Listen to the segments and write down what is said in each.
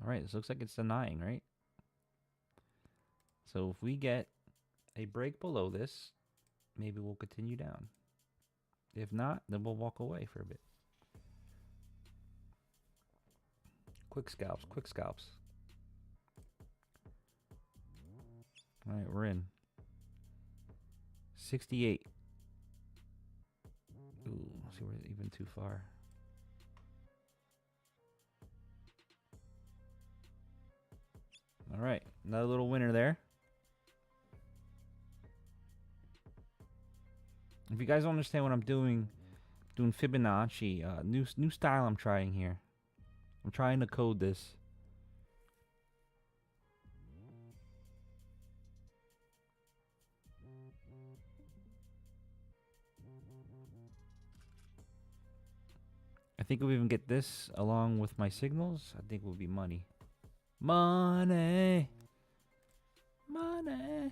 All right, this looks like it's denying, right? So if we get a break below this, maybe we'll continue down. If not, then we'll walk away for a bit. Quick scalps, quick scalps. All right, we're in. 68. Ooh, see, we're even too far. All right, another little winner there. If you guys don't understand what I'm doing Fibonacci, new style I'm trying here. I'm trying to code this. I think if we even get this along with my signals, I think we'll be money. Money. Money.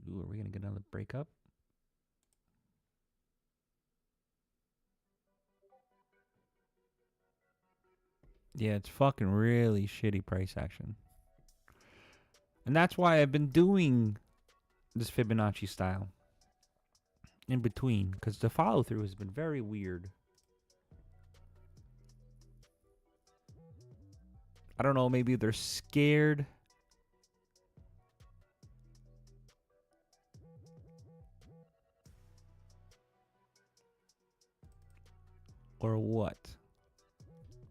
Ooh, are we going to get another breakup? Yeah, it's fucking really shitty price action. And that's why I've been doing this Fibonacci style in between, because the follow through has been very weird. I don't know, maybe they're scared. Or what?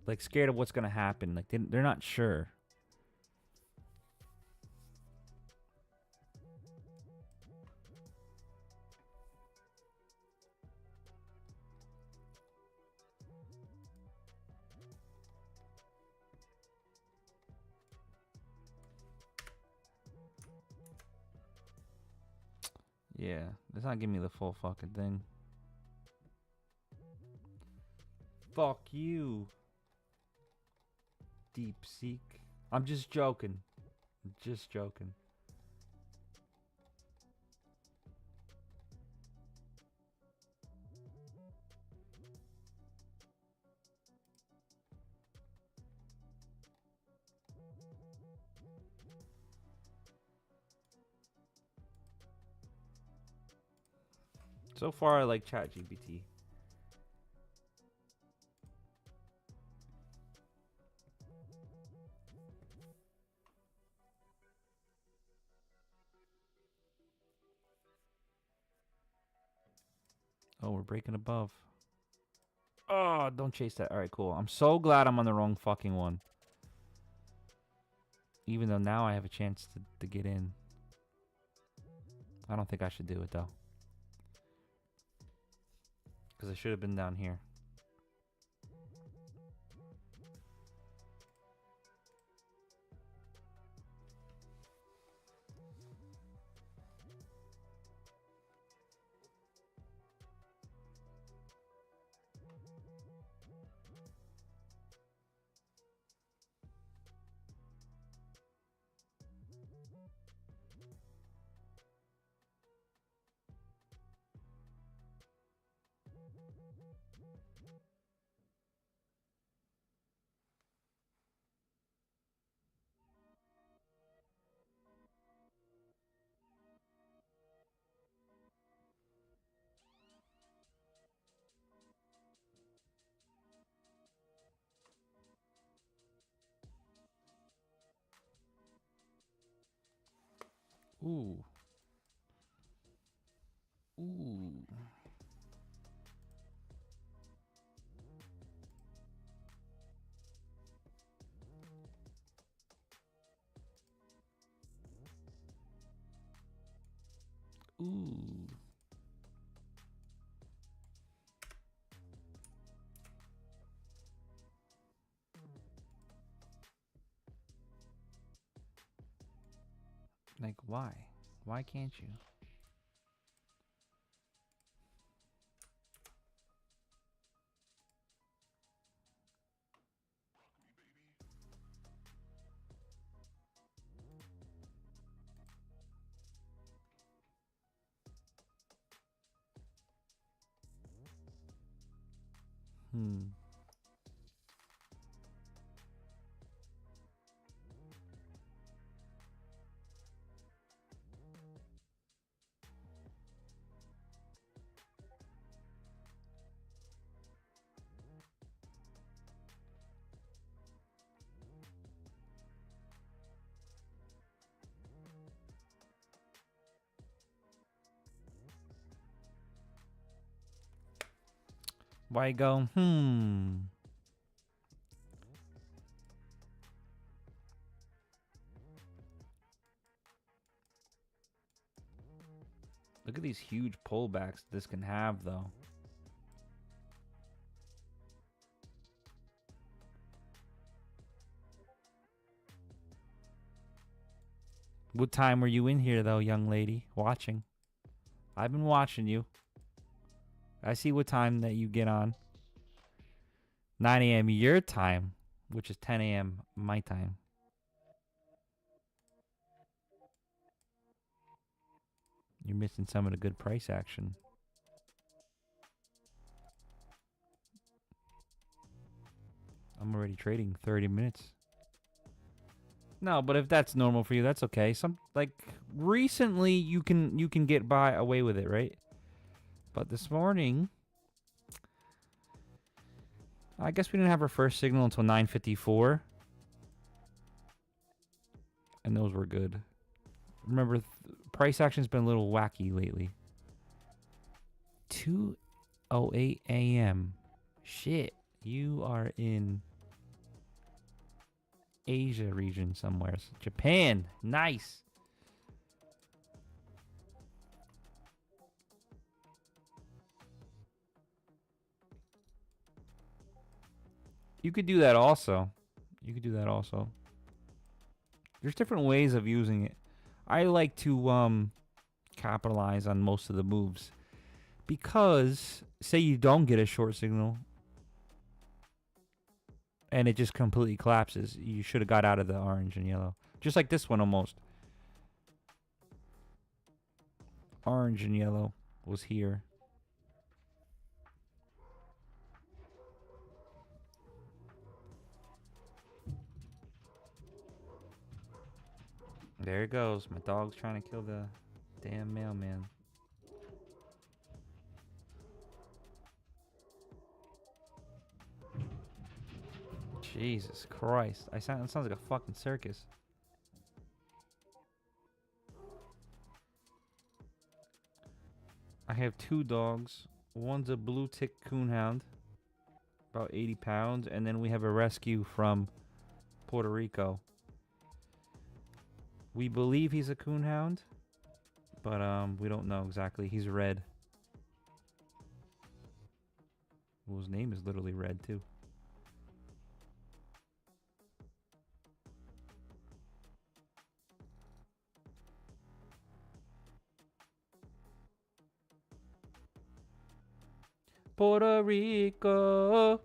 Like scared of what's going to happen. Like they're not sure. Yeah, it's not giving me the full fucking thing. Fuck you. Deep Seek. I'm just joking. Just joking. So far, I like ChatGPT. Oh, we're breaking above. Oh, don't chase that. All right, cool. I'm so glad I'm on the wrong fucking one. Even though now I have a chance to get in. I don't think I should do it, though. Because I should have been down here. Ooh. Ooh. Ooh. Like, why? Why can't you? Why go? Look at these huge pullbacks this can have, though. What time were you in here, though, young lady? Watching. I've been watching you. I see what time that you get on. 9 a.m. your time, which is 10 a.m. my time. You're missing some of the good price action. I'm already trading 30 minutes. No, but if that's normal for you, that's okay. Some like recently you can get by away with it, right? But this morning, I guess we didn't have our first signal until 9:54. And those were good. Remember, price action's been a little wacky lately. 2:08 a.m. Shit, you are in Asia region somewhere. Japan, nice. You could do that also. There's different ways of using it. I like to capitalize on most of the moves. Because, say you don't get a short signal and it just completely collapses, you should have got out of the orange and yellow. Just like this one almost. Orange and yellow was here. There it goes. My dog's trying to kill the damn mailman. Jesus Christ. It sounds like a fucking circus. I have two dogs. One's a blue tick coonhound, about 80 pounds, and then we have a rescue from Puerto Rico. We believe he's a coonhound, but we don't know exactly. He's red. Well, his name is literally red too. Puerto Rico.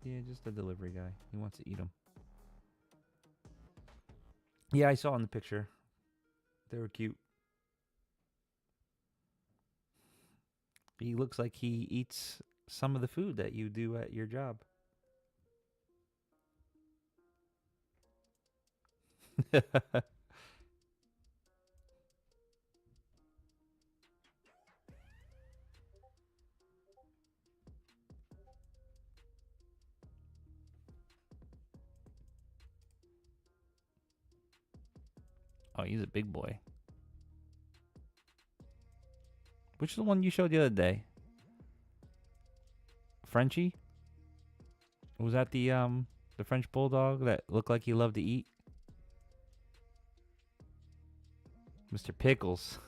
Yeah, just a delivery guy. He wants to eat them. Yeah, I saw in the picture. They were cute. He looks like he eats some of the food that you do at your job. Oh, he's a big boy. Which is the one you showed the other day? Frenchie? Was that the French bulldog that looked like he loved to eat? Mr. Pickles.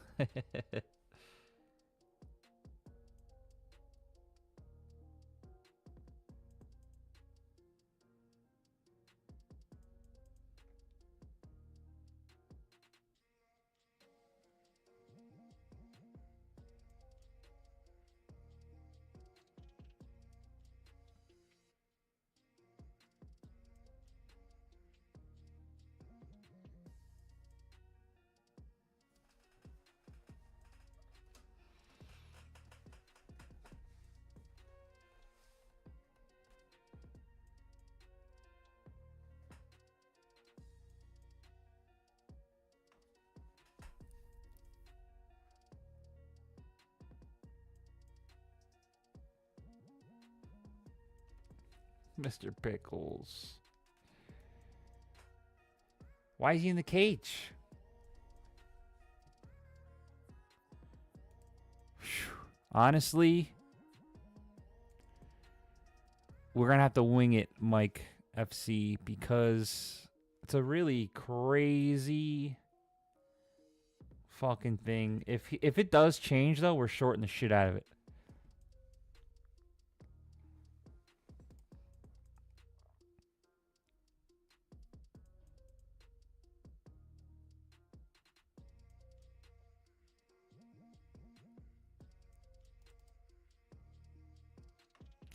Mr. Pickles. Why is he in the cage? Honestly, we're going to have to wing it, Mike FC, because it's a really crazy fucking thing. If it does change, though, we're shorting the shit out of it.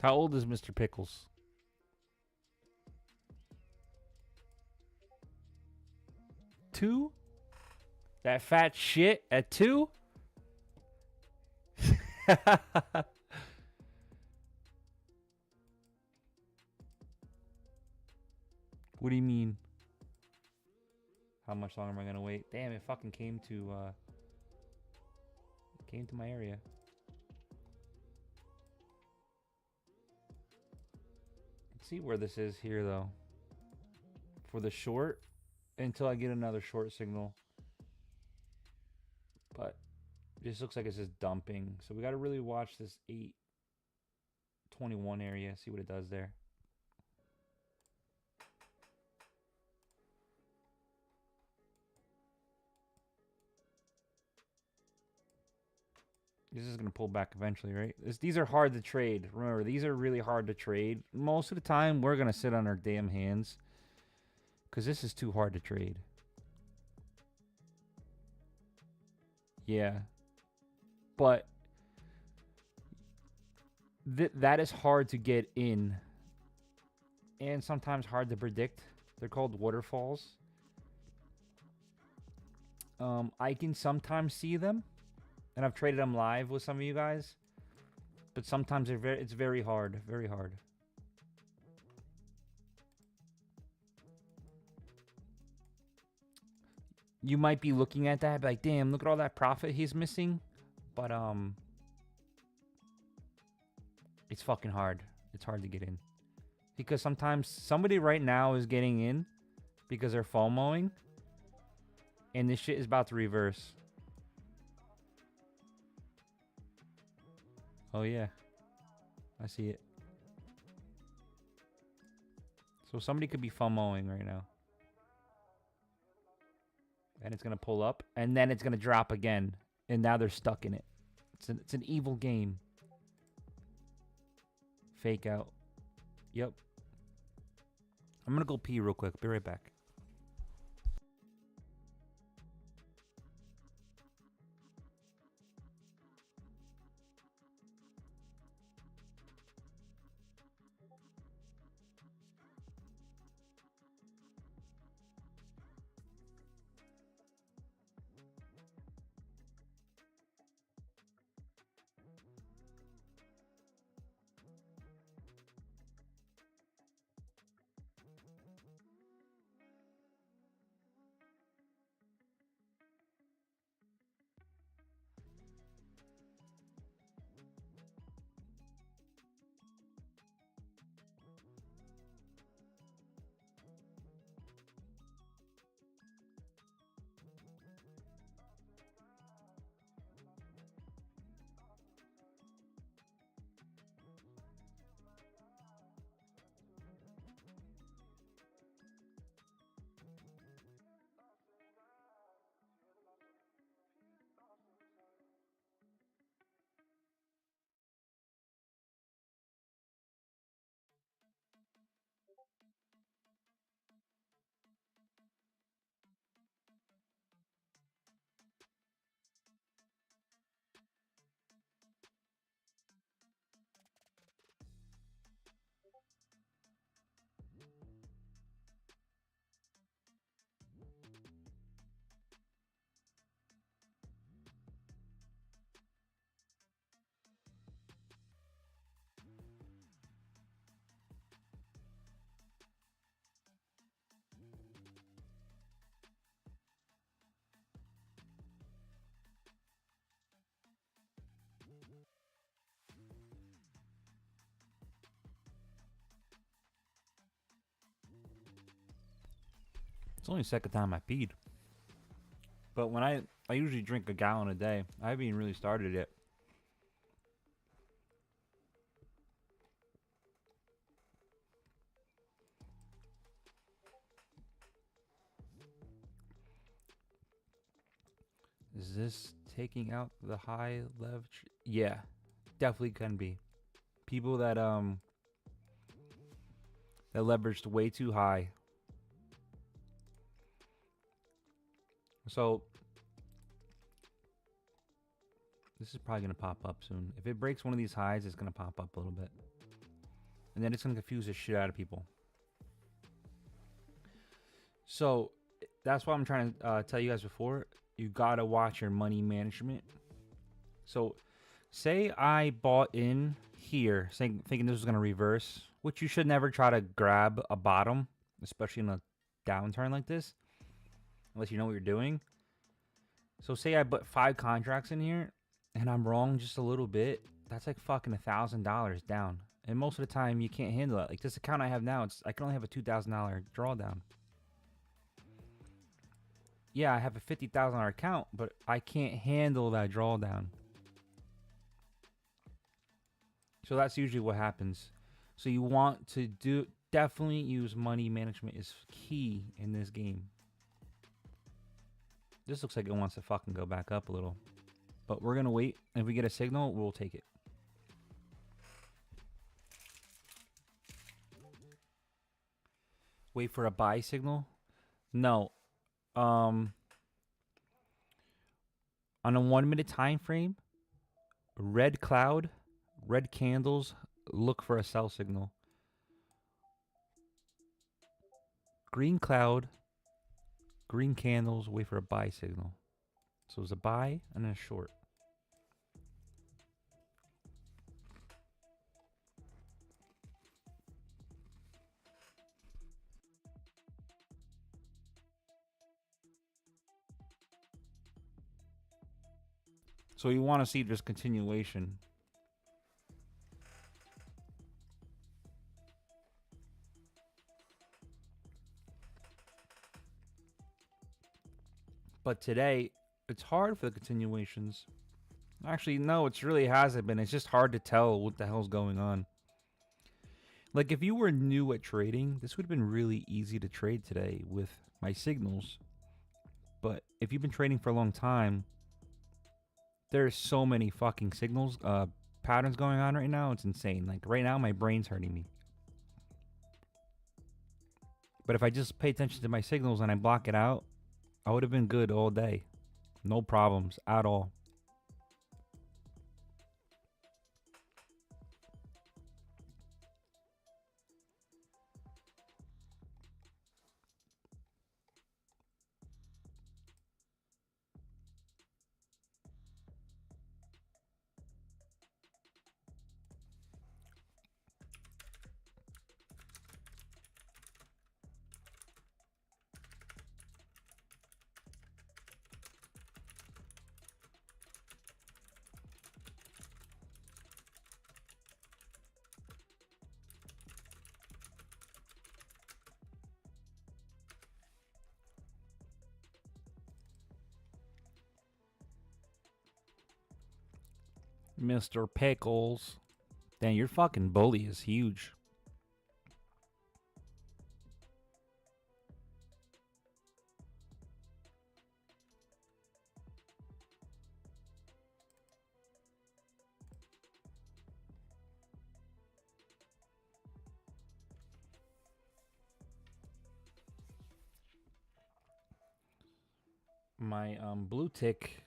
How old is Mr. Pickles? 2? That fat shit at 2? What do you mean? How much longer am I gonna wait? Damn, it fucking came to my area. Let's see where this is here though. For the short, until I get another short signal. But this looks like it's just dumping. So we gotta really watch this 821 area, see what it does there. This is going to pull back eventually, right? These are hard to trade. Remember, these are really hard to trade. Most of the time, we're going to sit on our damn hands. Because this is too hard to trade. Yeah. But that is hard to get in. And sometimes hard to predict. They're called waterfalls. I can sometimes see them. And I've traded them live with some of you guys. But sometimes it's very hard. Very hard. You might be looking at that like, damn, look at all that profit he's missing. But, it's fucking hard. It's hard to get in. Because sometimes somebody right now is getting in because they're FOMOing. And this shit is about to reverse. Oh, yeah. I see it. So somebody could be FOMOing right now. And it's going to pull up. And then it's going to drop again. And now they're stuck in it. It's an evil game. Fake out. Yep. I'm going to go pee real quick. Be right back. It's only the second time I peed. But when I usually drink a gallon a day. I haven't even really started it. Is this taking out the high leverage? Yeah, definitely can be. People that leveraged way too high. So this is probably gonna pop up soon. If it breaks one of these highs, it's gonna pop up a little bit, and then it's gonna confuse the shit out of people. So that's why I'm trying to tell you guys before. You gotta watch your money management. So, say I bought in here, thinking this was gonna reverse, which you should never try to grab a bottom, especially in a downturn like this, unless you know what you're doing. So, say I put 5 contracts in here, and I'm wrong just a little bit. That's like fucking $1,000 down, and most of the time you can't handle that. Like this account I have now, I can only have a $2,000 drawdown. Yeah, I have a $50,000 account, but I can't handle that drawdown. So that's usually what happens. So you want to definitely use money management is key in this game. This looks like it wants to fucking go back up a little. But we're going to wait. If we get a signal, we'll take it. Wait for a buy signal? No. On a 1 minute time frame, red cloud, red candles, look for a sell signal. Green cloud, green candles, wait for a buy signal. So it's a buy and a short. So you want to see this continuation. But today, it's hard for the continuations. Actually, no, it really hasn't been. It's just hard to tell what the hell's going on. Like, if you were new at trading, this would have been really easy to trade today with my signals. But if you've been trading for a long time, there's so many fucking signals, patterns going on right now. It's insane. Like, right now, my brain's hurting me. But if I just pay attention to my signals and I block it out, I would have been good all day. No problems at all. Mr. Pickles. Dang, your fucking bully is huge. My blue tick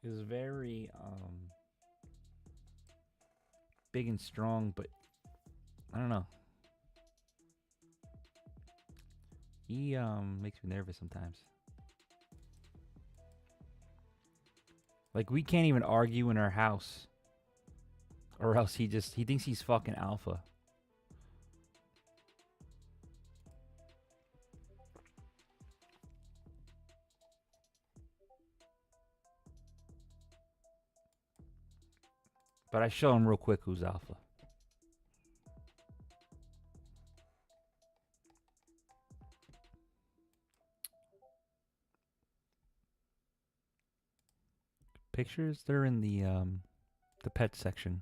is very big and strong, but I don't know. He makes me nervous sometimes. Like, we can't even argue in our house, or else he thinks he's fucking alpha. But I show him real quick who's alpha. pictures. They're in the pet section.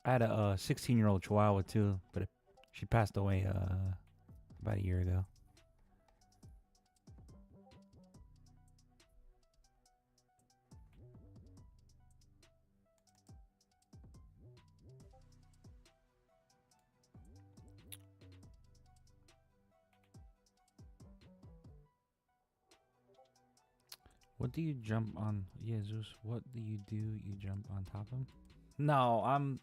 I had a 16-year-old Chihuahua too, but she passed away about a year ago. What do you jump on? Jesus, what do? You jump on top of him? No, I don't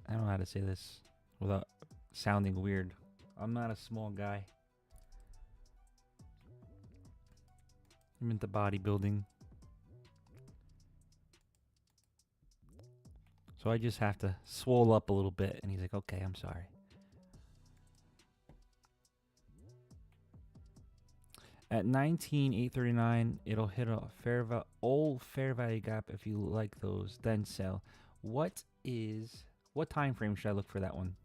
know how to say this without sounding weird. I'm not a small guy. I'm into bodybuilding. So I just have to swole up a little bit. And he's like, okay, I'm sorry. At 19,839, it'll hit a old fair value gap if you like those, then sell. What time frame should I look for that one,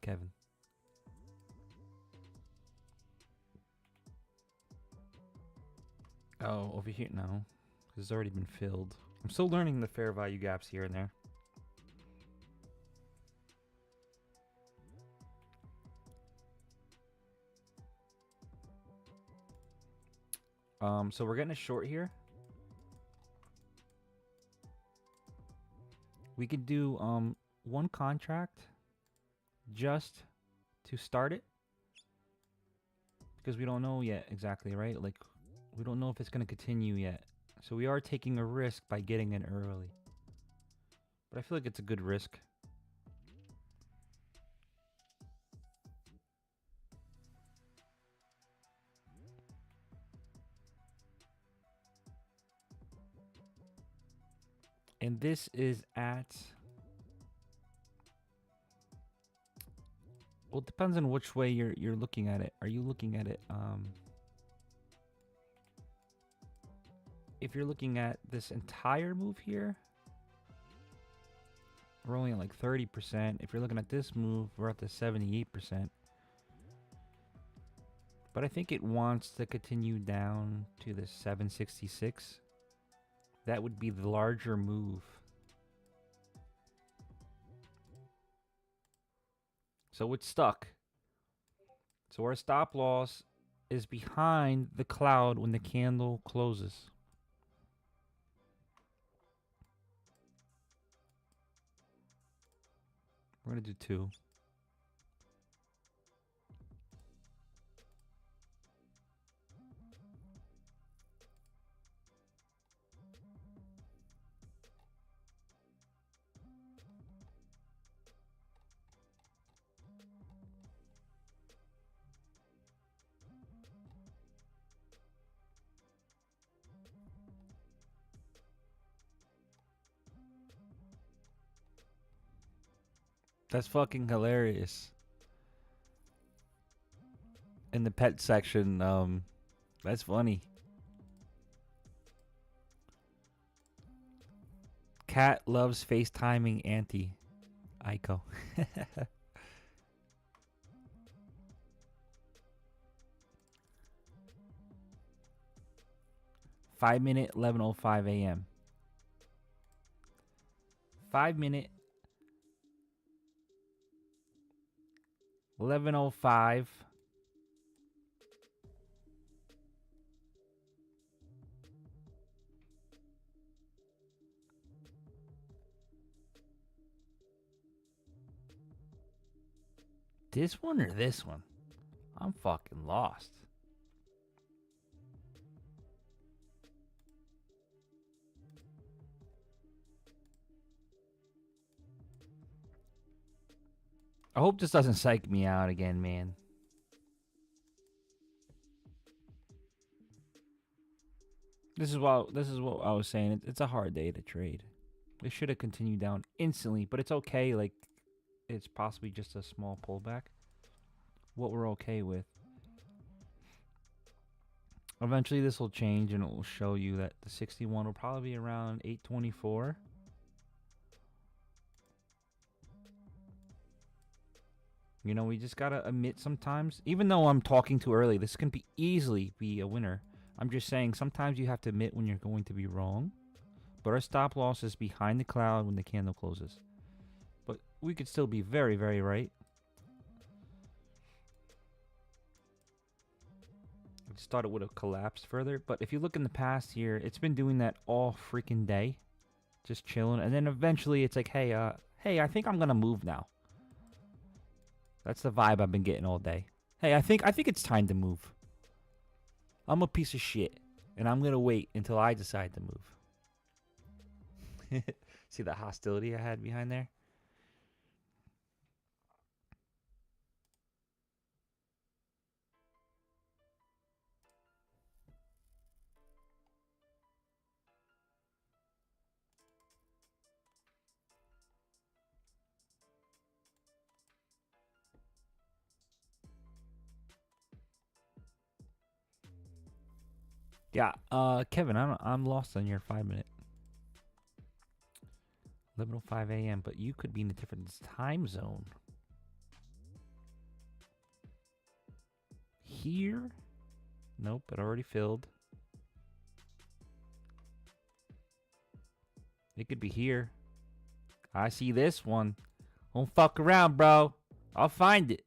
Kevin? Oh, over here? No, because it's already been filled. I'm still learning the fair value gaps here and there. So we're getting a short here. We could do one contract just to start it, because we don't know yet exactly, right? Like, we don't know if it's going to continue yet. So we are taking a risk by getting in early. But I feel like it's a good risk. And this is at... Well, it depends on which way you're looking at it. Are you looking at it... If you're looking at this entire move here, we're only at like 30%. If you're looking at this move, we're at the 78%. But I think it wants to continue down to the 766. That would be the larger move. So it's stuck. So our stop loss is behind the cloud when the candle closes. We're going to do 2. That's fucking hilarious. In the pet section, that's funny. Cat loves FaceTiming Auntie Aiko. 5-minute, 11:05 a.m. 5-minute, 11:05. This one or this one? I'm fucking lost. I hope this doesn't psych me out again, man. This is what I was saying. It's a hard day to trade. It should have continued down instantly, but it's okay. Like, it's possibly just a small pullback. What we're okay with. Eventually this will change and it will show you that the 61 will probably be around 824. You know, we just gotta admit sometimes, even though I'm talking too early, this can be easily be a winner. I'm just saying sometimes you have to admit when you're going to be wrong. But our stop loss is behind the cloud when the candle closes. But we could still be very, very right. It started with a collapse further, but if you look in the past here, it's been doing that all freaking day, just chilling, and then eventually it's like, hey, I think I'm gonna move now. That's the vibe I've been getting all day. Hey, I think it's time to move. I'm a piece of shit, and I'm gonna wait until I decide to move. See the hostility I had behind there? Yeah, Kevin, I'm lost on your 5 minute. 11:05 a.m., but you could be in a different time zone. Here? Nope, it already filled. It could be here. I see this one. Don't fuck around, bro. I'll find it.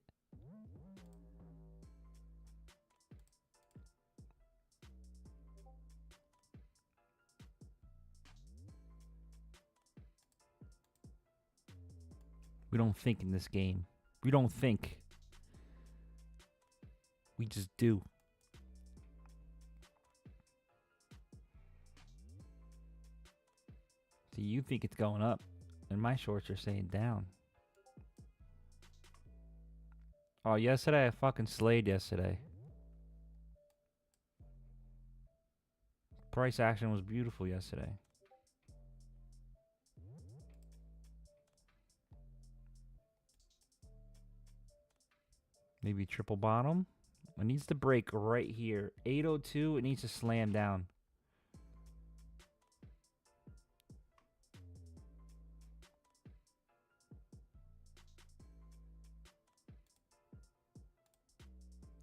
We don't think in this game. We don't think. We just do. See, you think it's going up, and my shorts are saying down. Oh, yesterday I fucking slayed yesterday. Price action was beautiful yesterday. Maybe triple bottom. It needs to break right here. 802, it needs to slam down.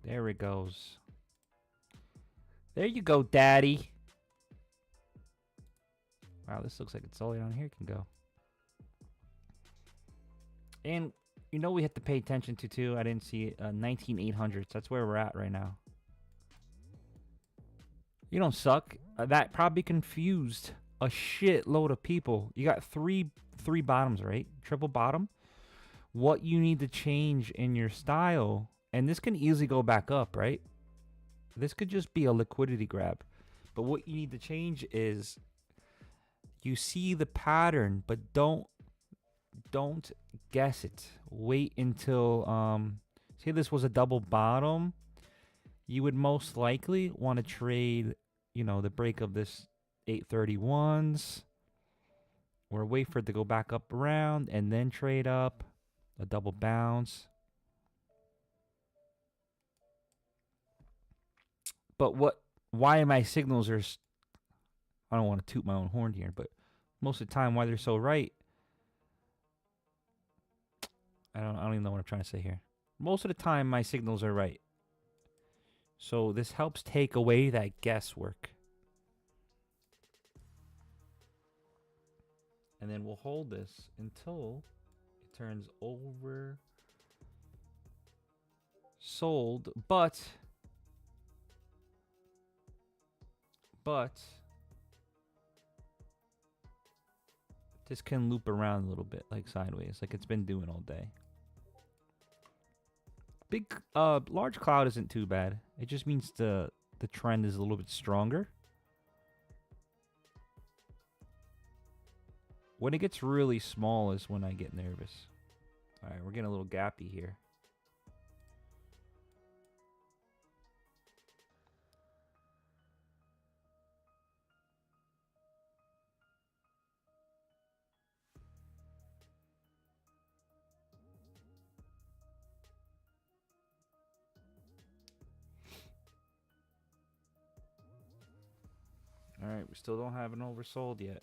There it goes. There you go, daddy. Wow, this looks like it's all the way down here can go. And you know we have to pay attention to too. I didn't see it. 19800s. That's where we're at right now. You don't suck. That probably confused a shitload of people. You got three bottoms, right? Triple bottom. What you need to change in your style, and this can easily go back up, right? This could just be a liquidity grab. But what you need to change is you see the pattern, but don't guess it. Wait until say this was a double bottom. You would most likely want to trade, you know, the break of this 831s, or wait for it to go back up around and then trade up a double bounce. But why my signals are, I don't want to toot my own horn here, but most of the time why they're so right, I don't even know what I'm trying to say here. Most of the time my signals are right. So this helps take away that guesswork. And then we'll hold this until it turns over sold, but this can loop around a little bit, like sideways, like it's been doing all day. Large cloud isn't too bad. It just means the trend is a little bit stronger. When it gets really small is when I get nervous. All right, we're getting a little gappy here. All right, we still don't have an oversold yet.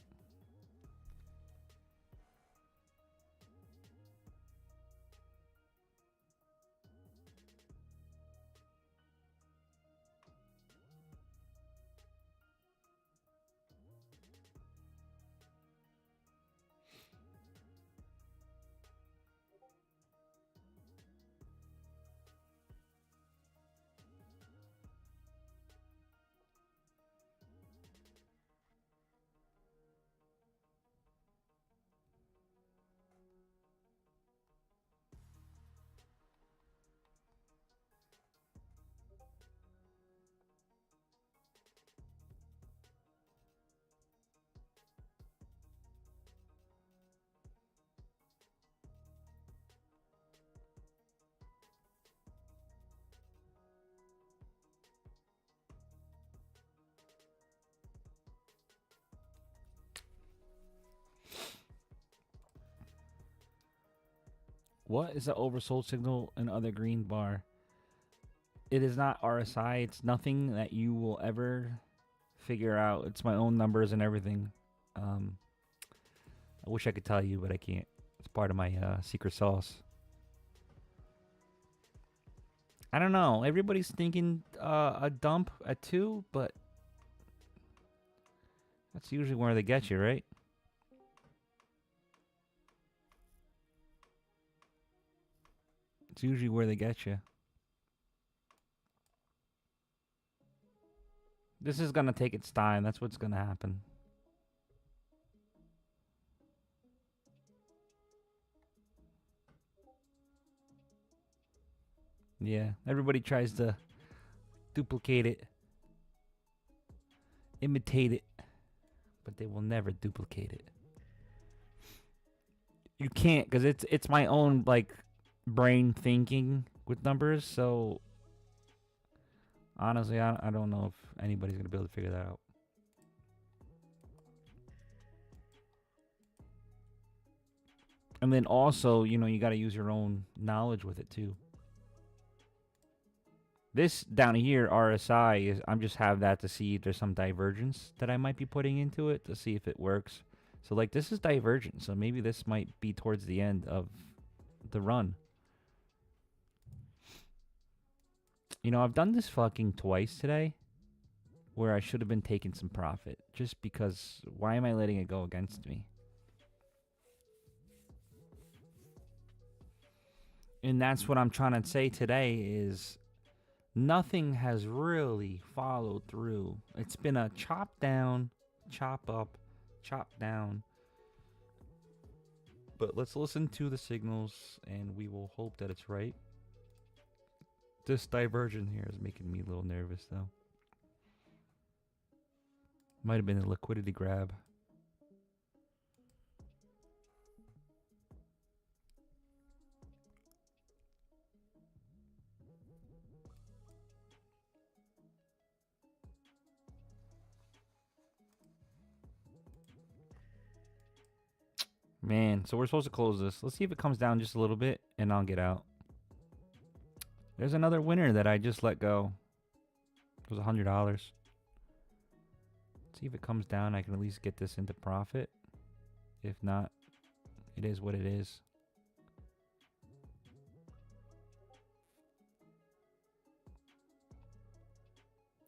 What is the oversold signal and other green bar? It is not RSI. It's nothing that you will ever figure out. It's my own numbers and everything. I wish I could tell you, but I can't. It's part of my secret sauce. I don't know. Everybody's thinking a dump at 2, but that's usually where they get you, right? It's usually where they get you. This is going to take its time. That's what's going to happen. Yeah, everybody tries to duplicate it, imitate it, but they will never duplicate it. You can't, because it's my own like brain thinking with numbers. So honestly, I don't know if anybody's gonna be able to figure that out. And then also, you know, you got to use your own knowledge with it too. This down here, RSI, is I'm just have that to see if there's some divergence that I might be putting into it to see if it works. So like this is divergent, so maybe this might be towards the end of the run. You know, I've done this fucking twice today where I should have been taking some profit just because why am I letting it go against me? And that's what I'm trying to say today is nothing has really followed through. It's been a chop down, chop up, chop down. But let's listen to the signals and we will hope that it's right. This diversion here is making me a little nervous though. Might have been a liquidity grab. Man, so we're supposed to close this. Let's see if it comes down just a little bit and I'll get out. There's another winner that I just let go. It was $100. Let's see if it comes down. I can at least get this into profit. If not, it is what it is.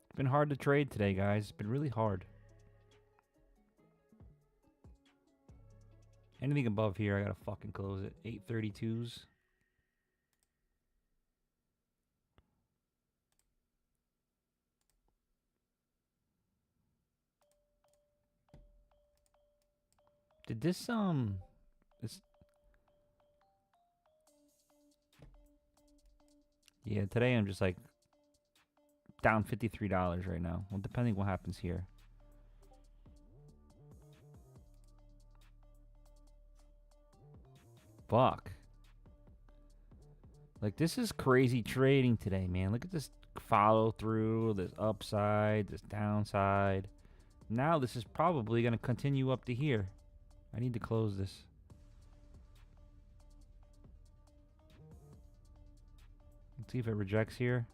It's been hard to trade today, guys. It's been really hard. Anything above here, I gotta fucking close it. 832s. Did this yeah, today I'm just like down $53 right now. Well, depending what happens here. Fuck. Like, this is crazy trading today, man. Look at this follow through, this upside, this downside. Now this is probably going to continue up to here. I need to close this. Let's see if it rejects here.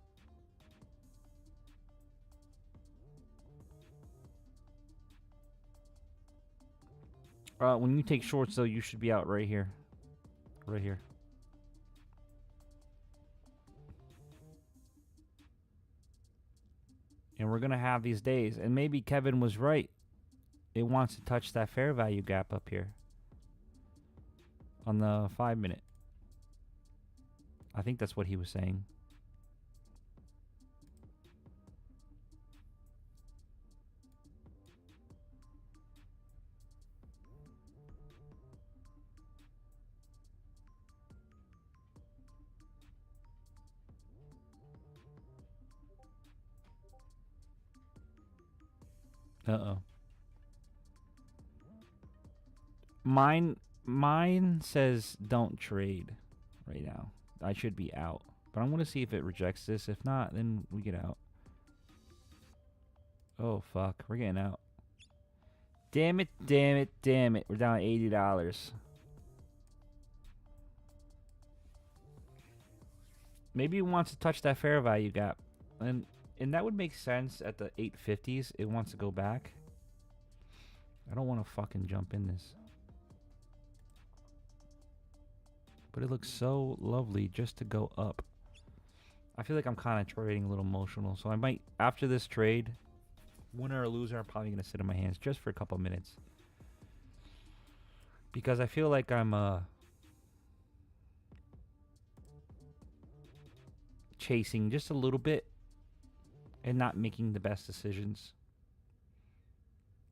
When you take shorts, though, you should be out right here. Right here. And we're going to have these days. And maybe Kevin was right. It wants to touch that fair value gap up here. On the 5-minute. I think that's what he was saying. Uh-oh. Mine says don't trade right now. I should be out. But I'm going to see if it rejects this. If not, then we get out. Oh, fuck. We're getting out. Damn it, damn it, damn it. We're down $80. Maybe it wants to touch that fair value gap. And that would make sense at the 850s. It wants to go back. I don't want to fucking jump in this. But it looks so lovely just to go up. I feel like I'm kind of trading a little emotional. So I might, after this trade, winner or loser, I'm probably going to sit in my hands just for a couple minutes. Because I feel like I'm chasing just a little bit and not making the best decisions.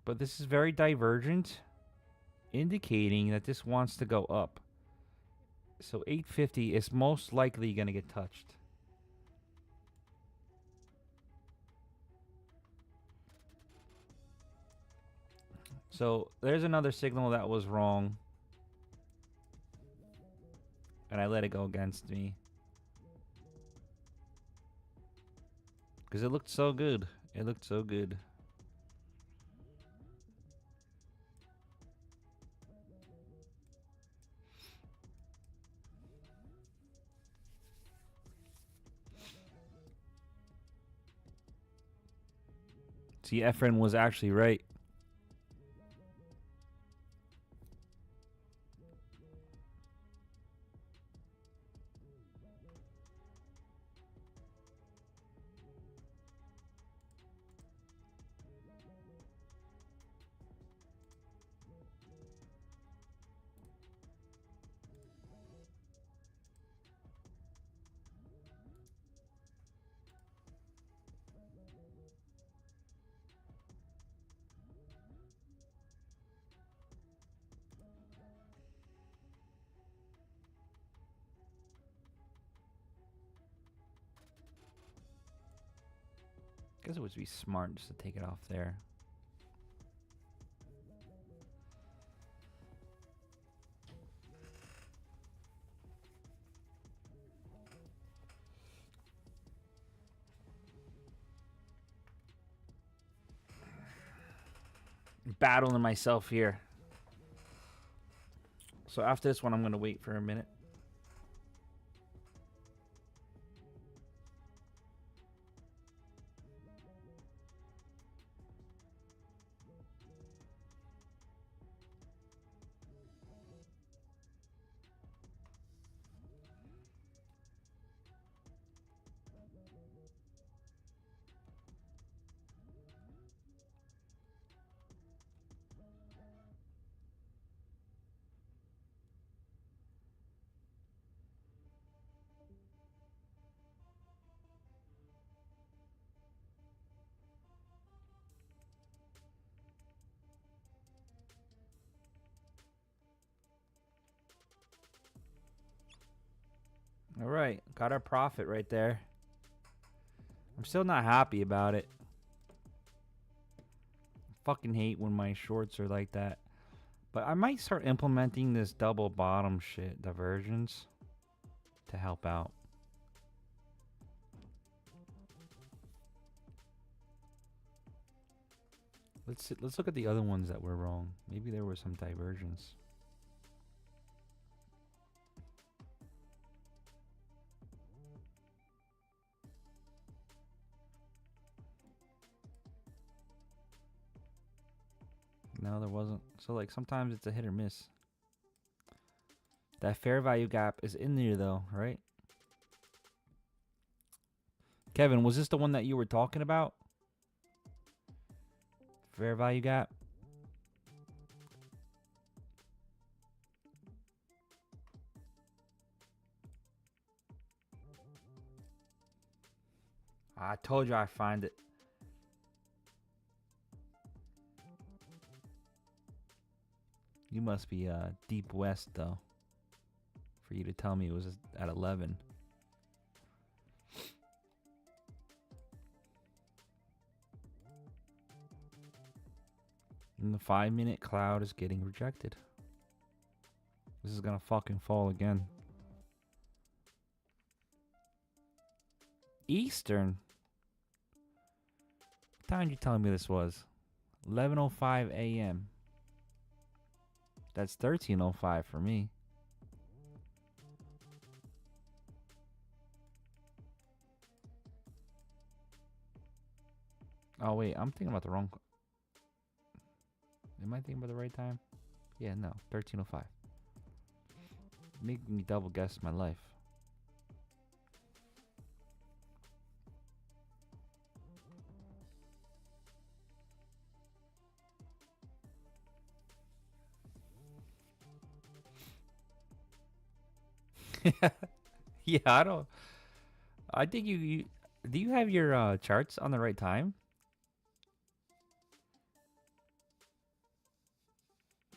But this is very divergent, indicating that this wants to go up. So 850 is most likely going to get touched. So there's another signal that was wrong. And I let it go against me. Because it looked so good. It looked so good. See, Efren was actually right. I guess it would be smart just to take it off there. Battling myself here. So after this one, I'm going to wait for a minute. All right, got our profit right there. I'm still not happy about it. I fucking hate when my shorts are like that. But I might start implementing this double bottom shit, divergence, to help out. Let's look at the other ones that were wrong. Maybe there was some divergence. No, there wasn't. So like sometimes it's a hit or miss. That fair value gap is in there though, right? Kevin, was this the one that you were talking about? Fair value gap? I told you I'd find it. You must be deep west though, for you to tell me it was at 11. And the 5-minute cloud is getting rejected. This is gonna fucking fall again. Eastern? What time did you tell me this was? 11:05 a.m. That's 13:05 for me. Oh wait, I'm thinking about the wrong. Am I thinking about the right time? Yeah, no, 13:05. Make me double guess my life. Yeah, I don't. I think you do you have your charts on the right time?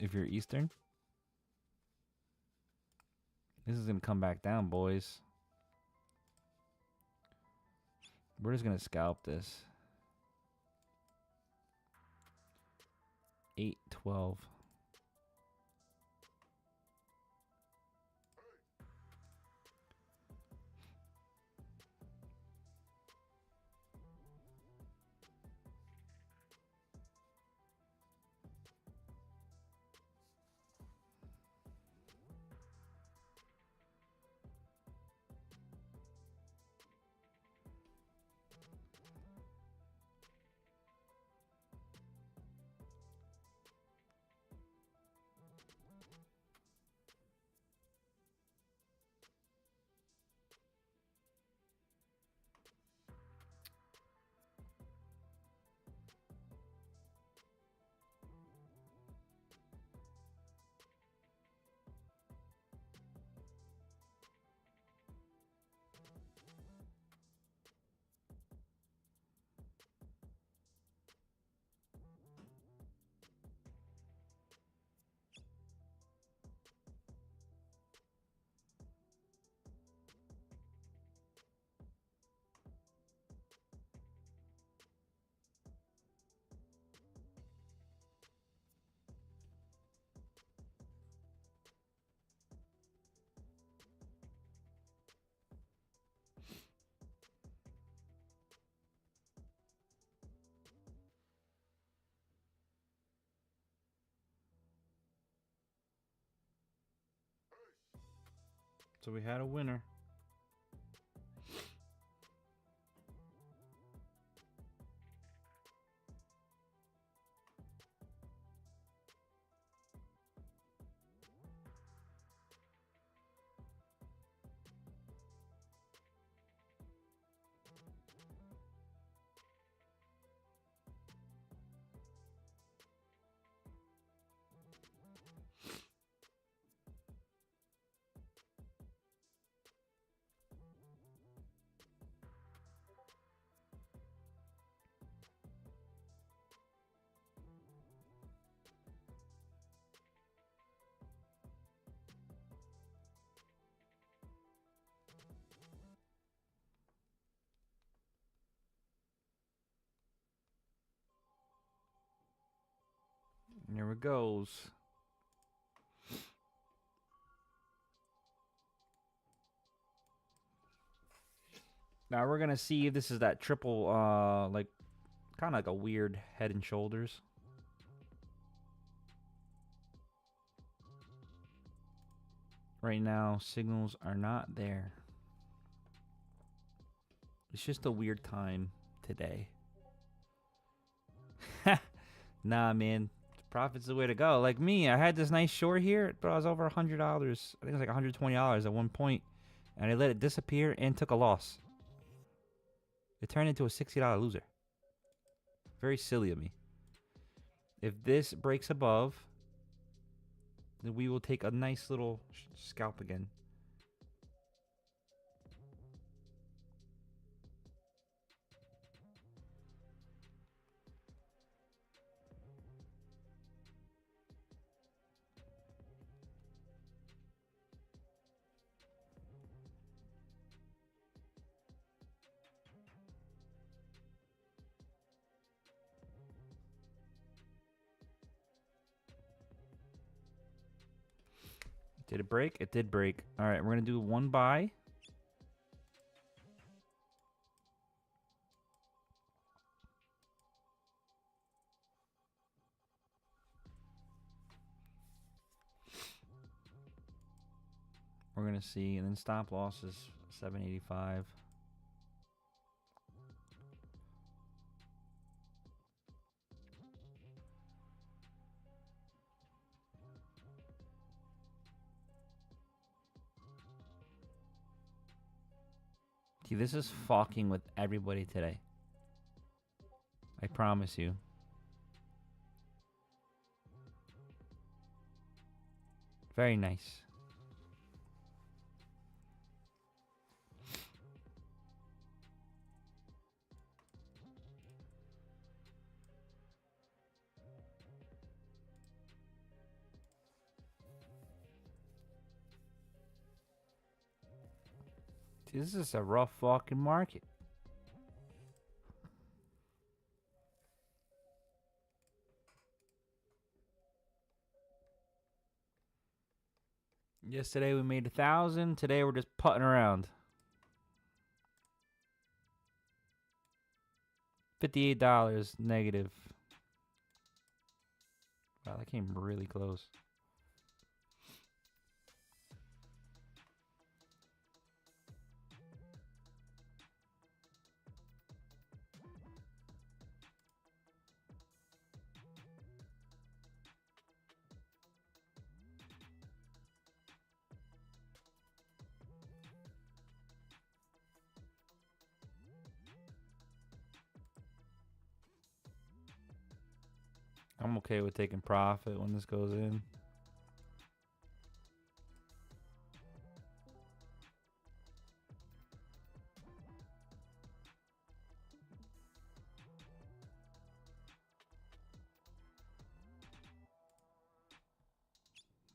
If you're Eastern, this is gonna come back down, boys. We're just gonna scalp this. 8:12. So we had a winner. And here it goes. Now we're gonna see if this is that triple, like kind of like a weird Head and Shoulders. Right now, signals are not there. It's just a weird time today. Nah, man. Profit's the way to go. Like me, I had this nice short here, but I was over $100. I think it was like $120 at one point, and I let it disappear and took a loss. It turned into a $60 loser. Very silly of me. If this breaks above, then we will take a nice little scalp again. Did it break? It did break. All right, we're going to do one buy. We're going to see. And then stop loss is 785. See, this is fucking with everybody today. I promise you. Very nice. This is a rough fucking market. Yesterday we made 1,000. Today we're just putting around. $58 negative. Wow, that came really close. I'm okay with taking profit when this goes in.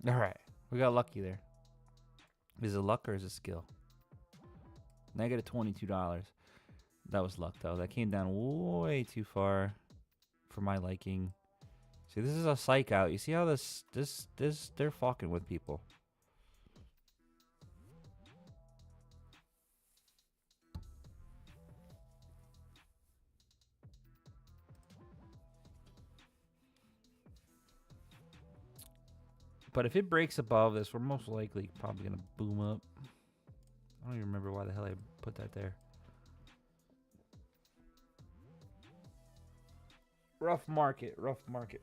All right, we got lucky there. Is it luck or is it skill? Negative $22. That was luck though. That came down way too far for my liking. See, this is a psych out. You see how this they're fucking with people. But if it breaks above this, we're most likely probably gonna boom up. I don't even remember why the hell I put that there. Rough market, rough market.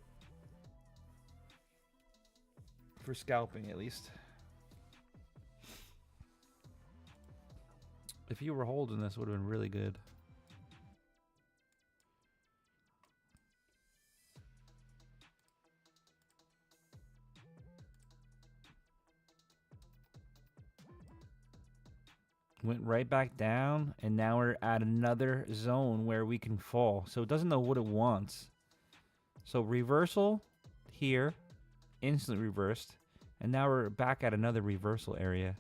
For scalping, at least. If you were holding this, would have been really good. Went right back down, and now we're at another zone where we can fall. So it doesn't know what it wants. So reversal here, instantly reversed, and now we're back at another reversal area.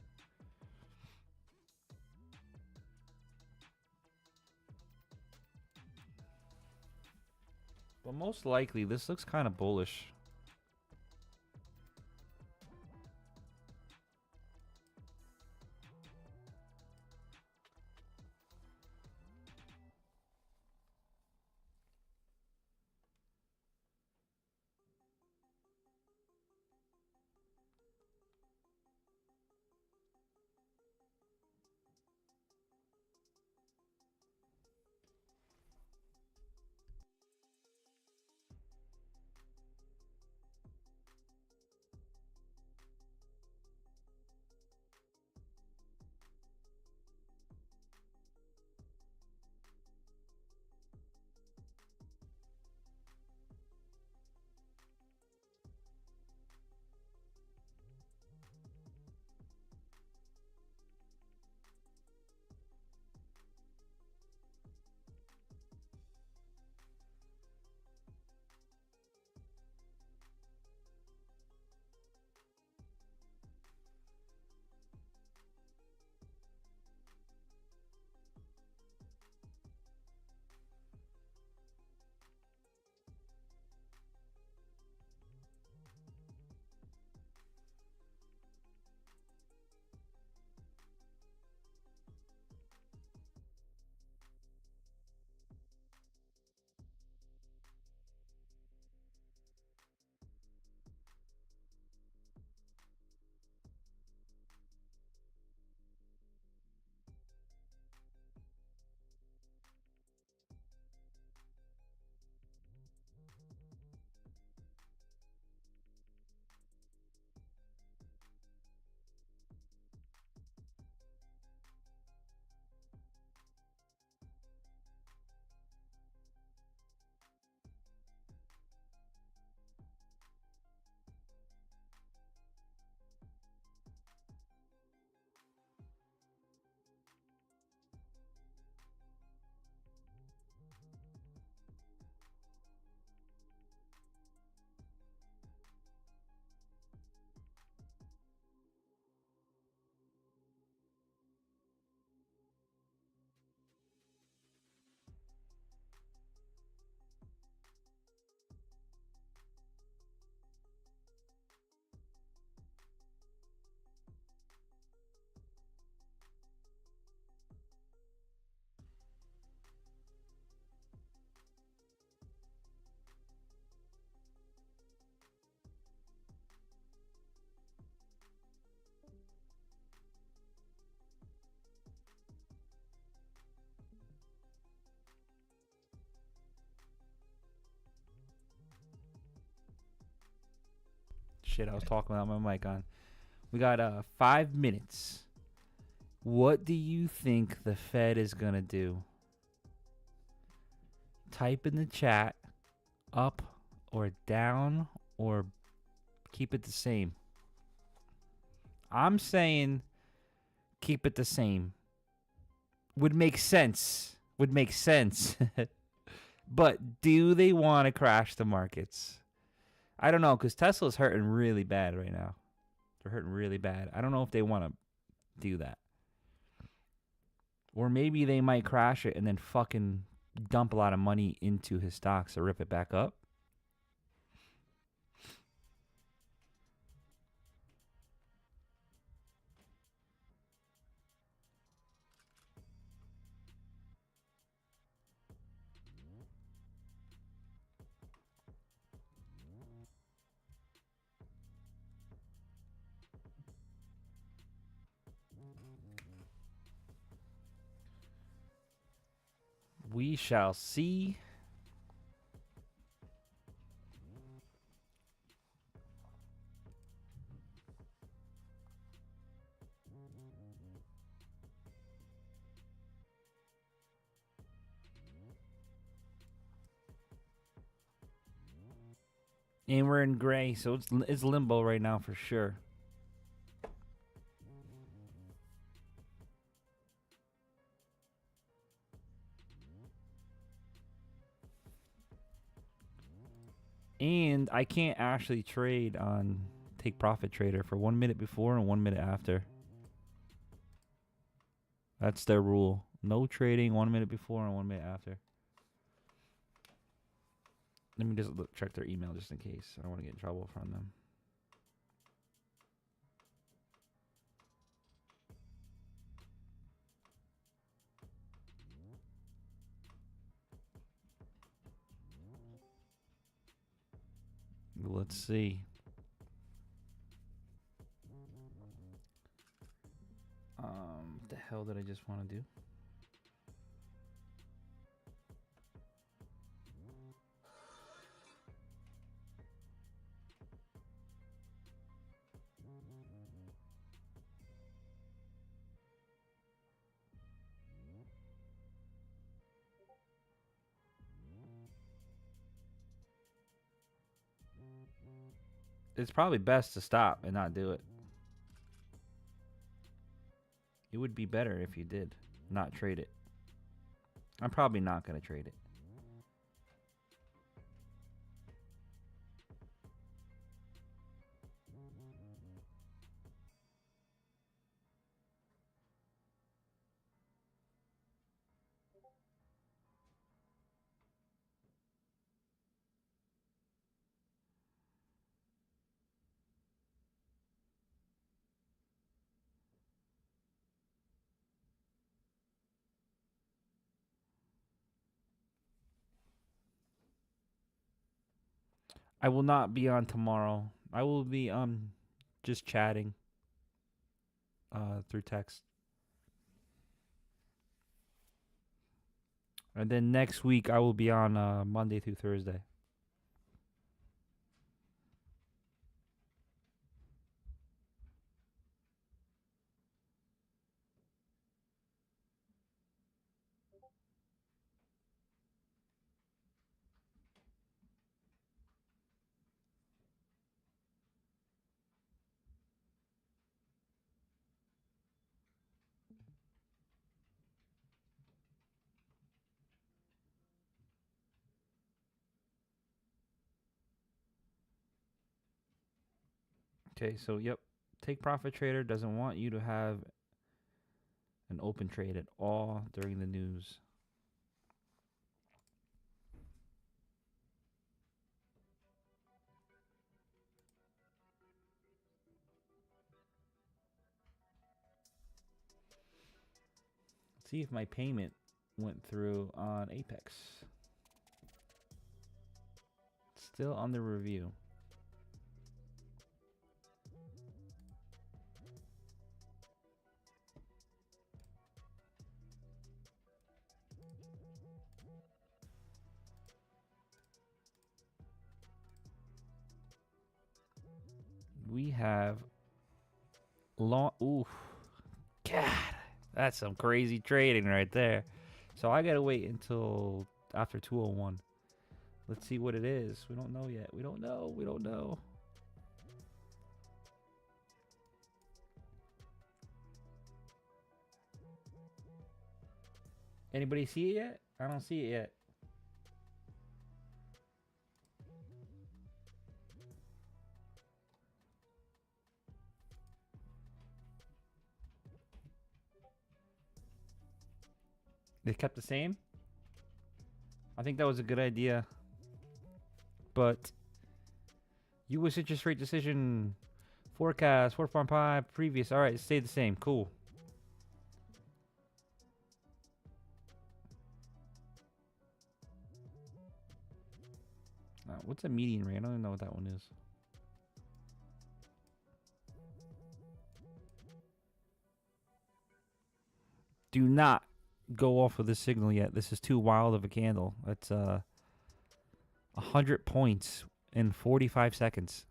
But most likely, this looks kind of bullish. Shit, I was talking without my mic on. We got 5 minutes. What do you think the Fed is going to do? Type in the chat up or down or keep it the same. I'm saying keep it the same. Would make sense. Would make sense. But do they want to crash the markets? I don't know, because Tesla's hurting really bad right now. They're hurting really bad. I don't know if they want to do that. Or maybe they might crash it and then fucking dump a lot of money into his stocks to rip it back up. We shall see. And we're in gray, so it's limbo right now for sure. And I can't actually trade on Take Profit Trader for 1 minute before and 1 minute after. That's their rule. No trading 1 minute before and 1 minute after. Let me just check their email just in case. I don't want to get in trouble from them. Let's see. What the hell did I just want to do? It's probably best to stop and not do it. It would be better if you did not trade it. I'm probably not going to trade it. I will not be on tomorrow. I will be just chatting through text. And then next week I will be on Monday through Thursday. Okay, so yep. Take Profit Trader doesn't want you to have an open trade at all during the news. Let's see if my payment went through on Apex. Still under review. We have long. Ooh, God, that's some crazy trading right there. So I gotta wait until after 201. Let's see what it is. We don't know yet. We don't know. We don't know. Anybody see it yet? I don't see it yet. They kept the same? I think that was a good idea. But U.S. interest rate decision forecast 4.5 previous. All right, it stayed the same. Cool. What's a median rate? I don't even know what that one is. Do not go off of the signal yet. This is too wild of a candle. That's 100 points in 45 seconds.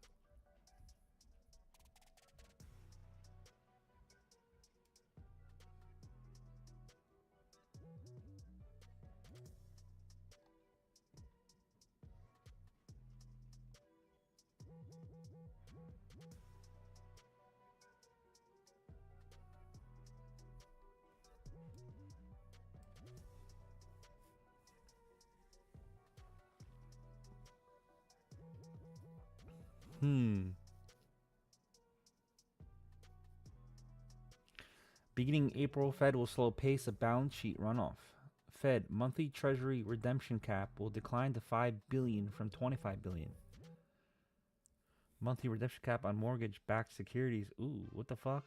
Beginning April, Fed will slow pace of balance sheet runoff. Fed monthly Treasury redemption cap will decline to $5 billion from $25 billion. Monthly redemption cap on mortgage-backed securities. Ooh, what the fuck?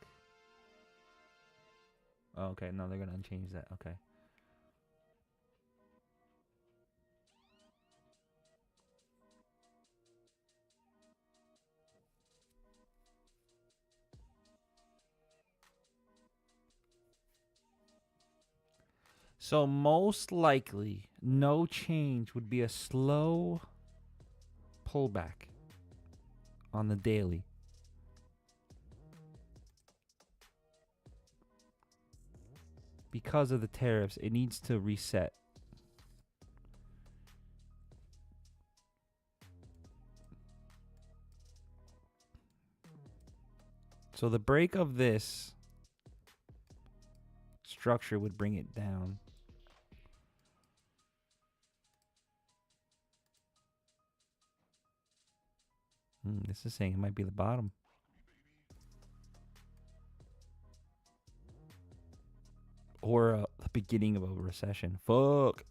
Oh, okay, no, they're gonna change that. Okay. So most likely, no change would be a slow pullback on the daily. Because of the tariffs, it needs to reset. So the break of this structure would bring it down. This is saying it might be the bottom. Or the beginning of a recession. Fuck.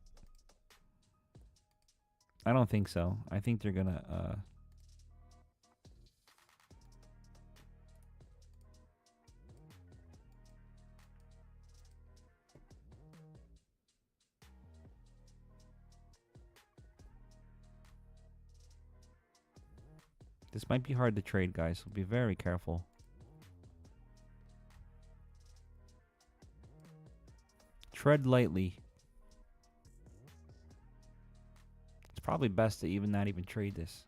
I don't think so. I think they're gonna This might be hard to trade, guys, so be very careful. Tread lightly. It's probably best to not even trade this.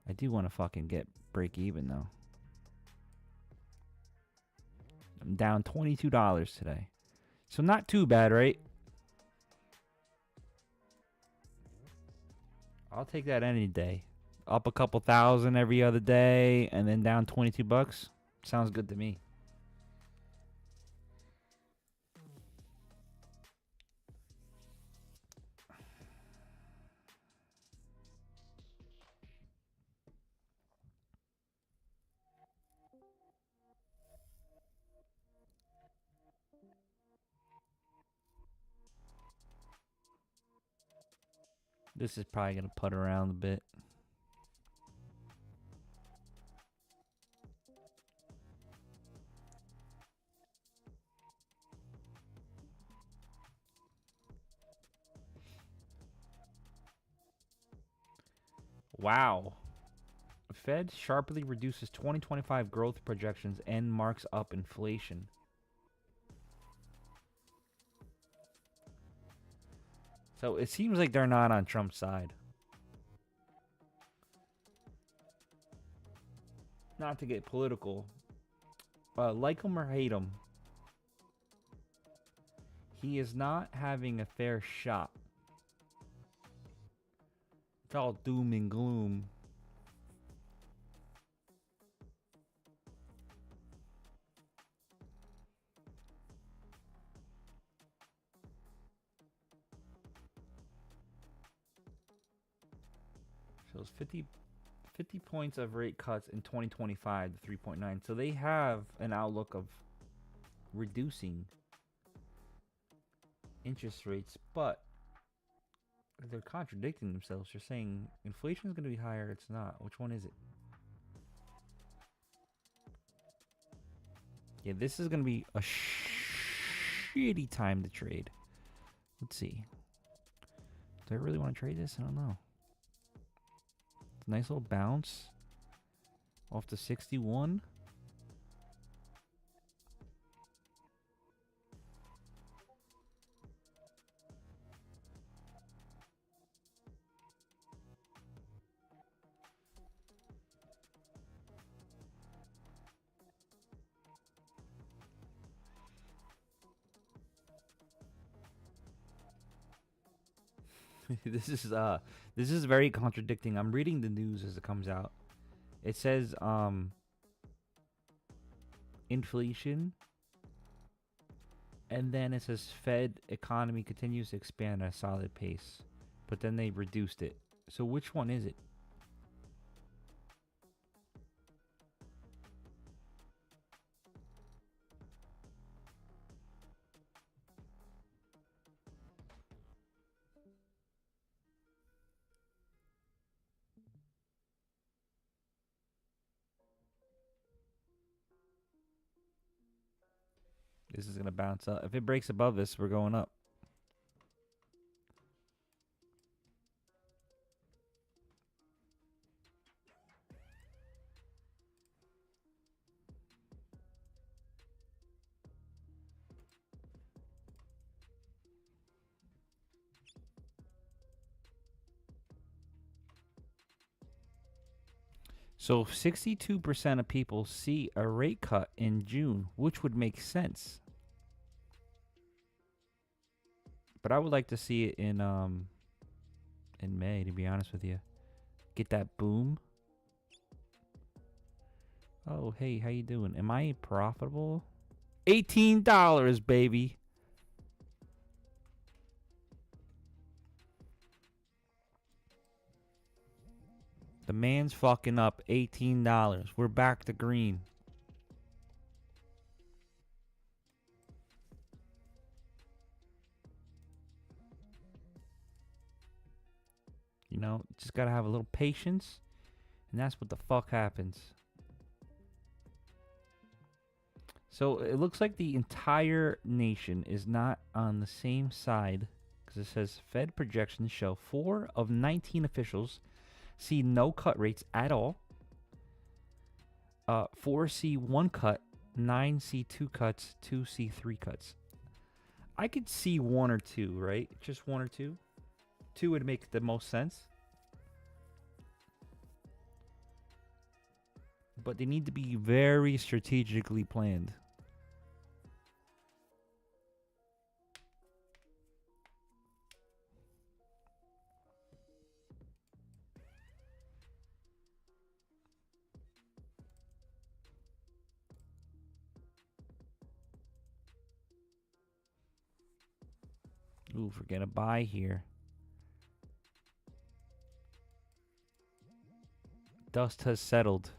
I do want to fucking get break even, though. I'm down $22 today. So not too bad, right? I'll take that any day. Up a couple thousand every other day and then down 22 bucks. Sounds good to me. This is probably going to put around a bit. Wow. Fed sharply reduces 2025 growth projections and marks up inflation. So it seems like they're not on Trump's side. not to get political, like him or hate him, he is not having a fair shot. It's all doom and gloom. Shows 50 points of rate cuts in 2025 to 3.9. So they have an outlook of reducing interest rates, but they're contradicting themselves. They're saying inflation is going to be higher. It's not. Which one is it? Yeah, this is going to be a shitty time to trade. Let's see. Do I really want to trade this? I don't know. Nice little bounce off the 61. This is very contradicting. I'm reading the news as it comes out. It says inflation, and then it says Fed economy continues to expand at a solid pace, but then they reduced it. So which one is it? This is gonna bounce up. If it breaks above this, we're going up. So 62% of people see a rate cut in June, which would make sense. But I would like to see it in May, to be honest with you. Get that boom. Oh, hey, how you doing? Am I profitable? $18, baby. The man's fucking up $18. We're back to green. You know, just gotta have a little patience, and that's what the fuck happens. So it looks like the entire nation is not on the same side, because it says Fed projections show 4 of 19 officials see no cut rates at all. 4 see 1 cut, 9 see 2 cuts, 2 see 3 cuts. I could see 1 or 2, right? Just 1 or 2. 2 would make the most sense. But they need to be very strategically planned. Ooh, forget a buy here. Dust has settled.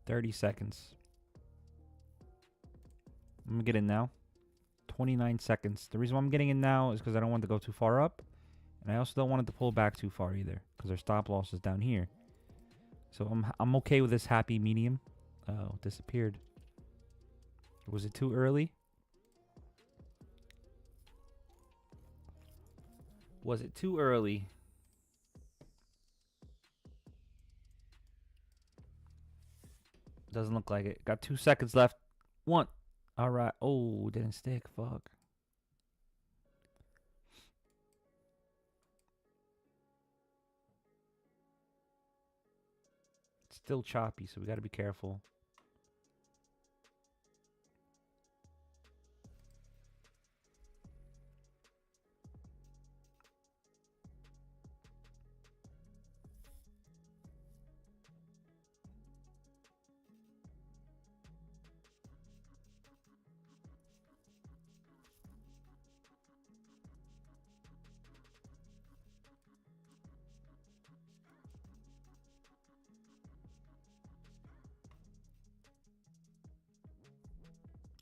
$30 seconds. I'm gonna get in now. 29 seconds. The reason why I'm getting in now is because I don't want to go too far up. And I also don't want it to pull back too far either, because our stop loss is down here. So I'm okay with this happy medium. Oh, disappeared. Was it too early? Was it too early? Doesn't look like it. Got 2 seconds left. One. All right. Oh, didn't stick. Fuck. It's still choppy, so we got to be careful.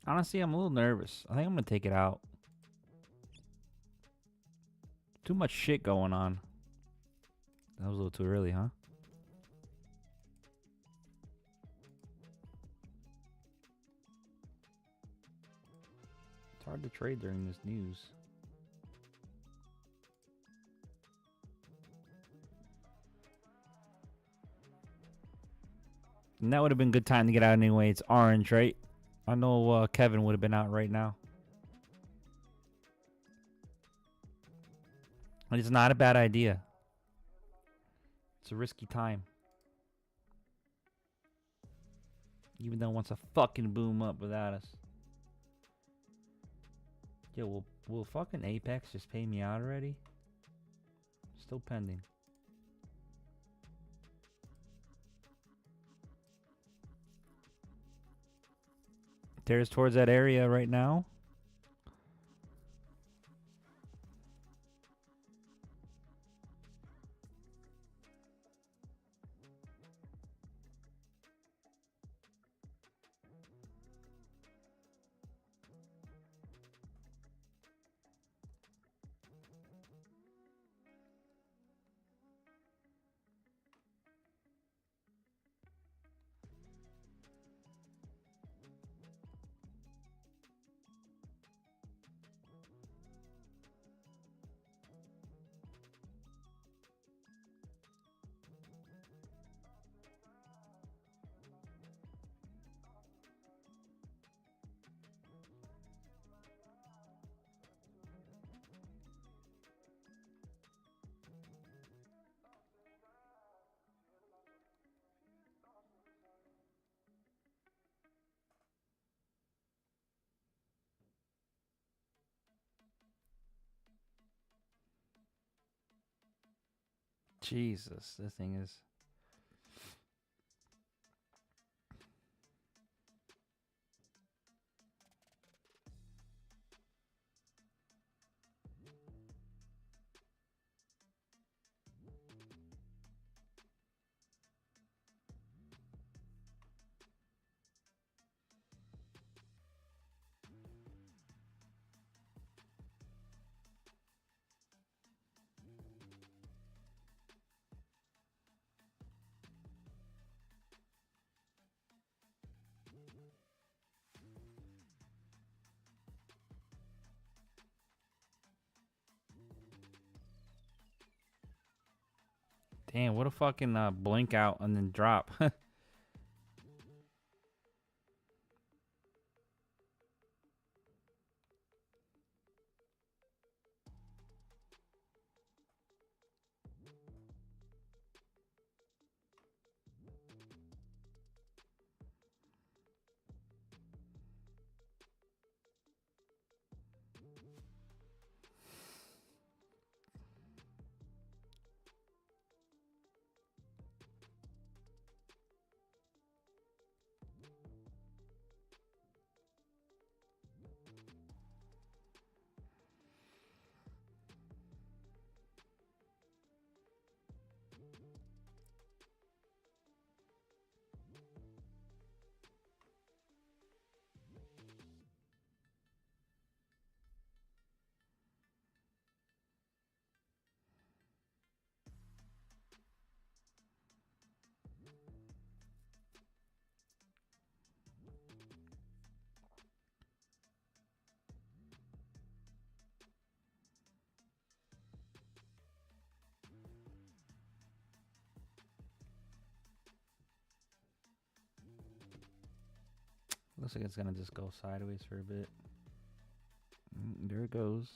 Honestly, I'm a little nervous. I think I'm going to take it out. Too much shit going on. That was a little too early, huh? It's hard to trade during this news. And that would have been a good time to get out anyway. It's orange, right? I know Kevin would have been out right now. And it's not a bad idea. It's a risky time. Even though it wants to fucking boom up without us. Yo, will fucking Apex just pay me out already? Still pending. There's towards that area right now. Jesus, this thing is... Damn, what a fucking blink out and then drop. Looks like it's gonna just go sideways for a bit. There it goes.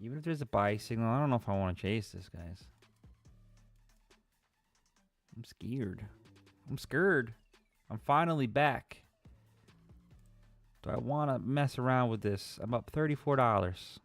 Even if there's a buy signal, I don't know if I want to chase this, guys. I'm scared. I'm scared. I'm finally back. Do I want to mess around with this? I'm up $34.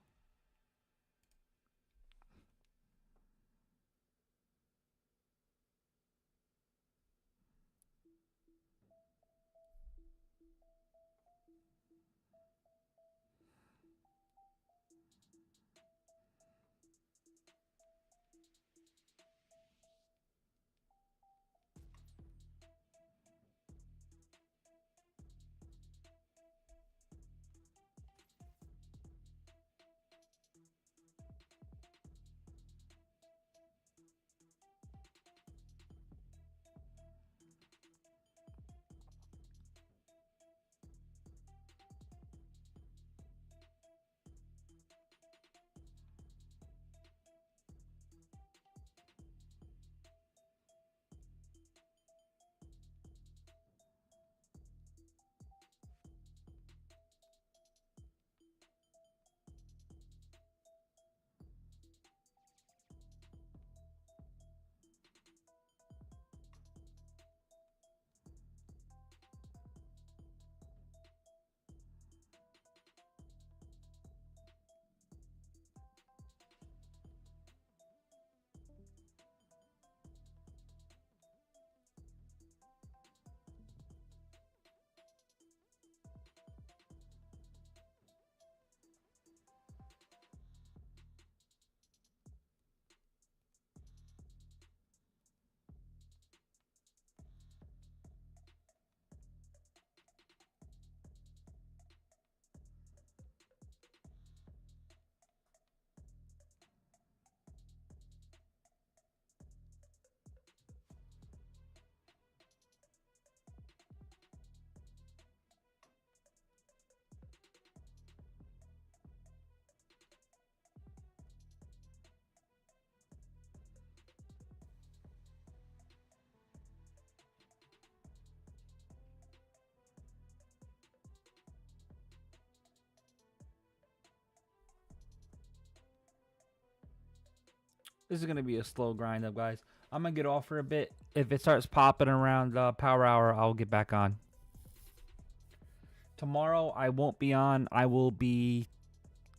This is going to be a slow grind up, guys. I'm going to get off for a bit. If it starts popping around Power Hour, I'll get back on. Tomorrow, I won't be on. I will be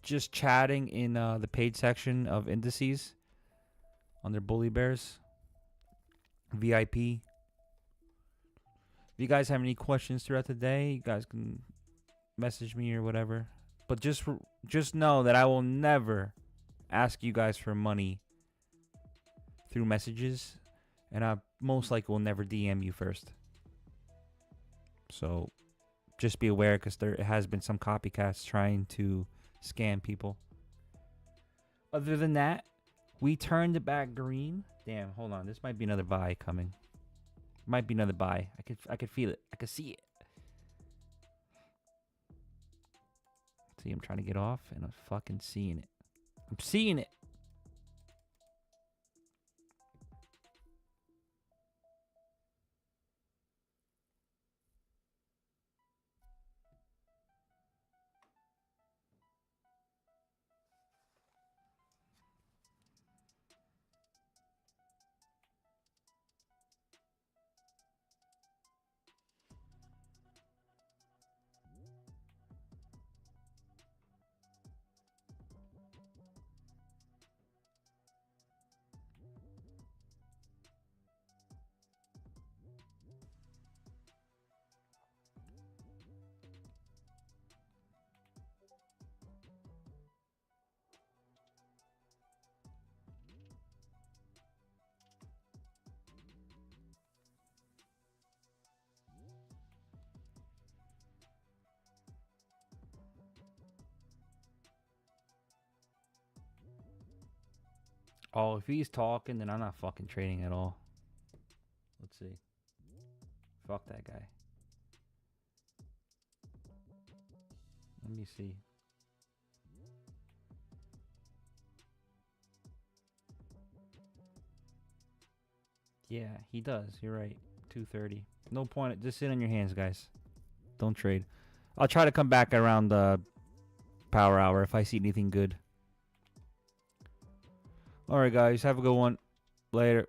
just chatting in the paid section of indices under Bully Bears. VIP. If you guys have any questions throughout the day, you guys can message me or whatever. But just know that I will never ask you guys for money through messages, and I most likely will never DM you first. So just be aware, because there has been some copycats trying to scam people. Other than that, we turned it back green. Damn, hold on. This might be another buy coming. Might be another buy. I could feel it. I could see it. See, I'm trying to get off, and I'm fucking seeing it. I'm seeing it. Oh, if he's talking, then I'm not fucking trading at all. Let's see. Fuck that guy. Let me see. Yeah, he does. You're right. 230. No point. Just sit on your hands, guys. Don't trade. I'll try to come back around the power hour if I see anything good. All right, guys. Have a good one. Later.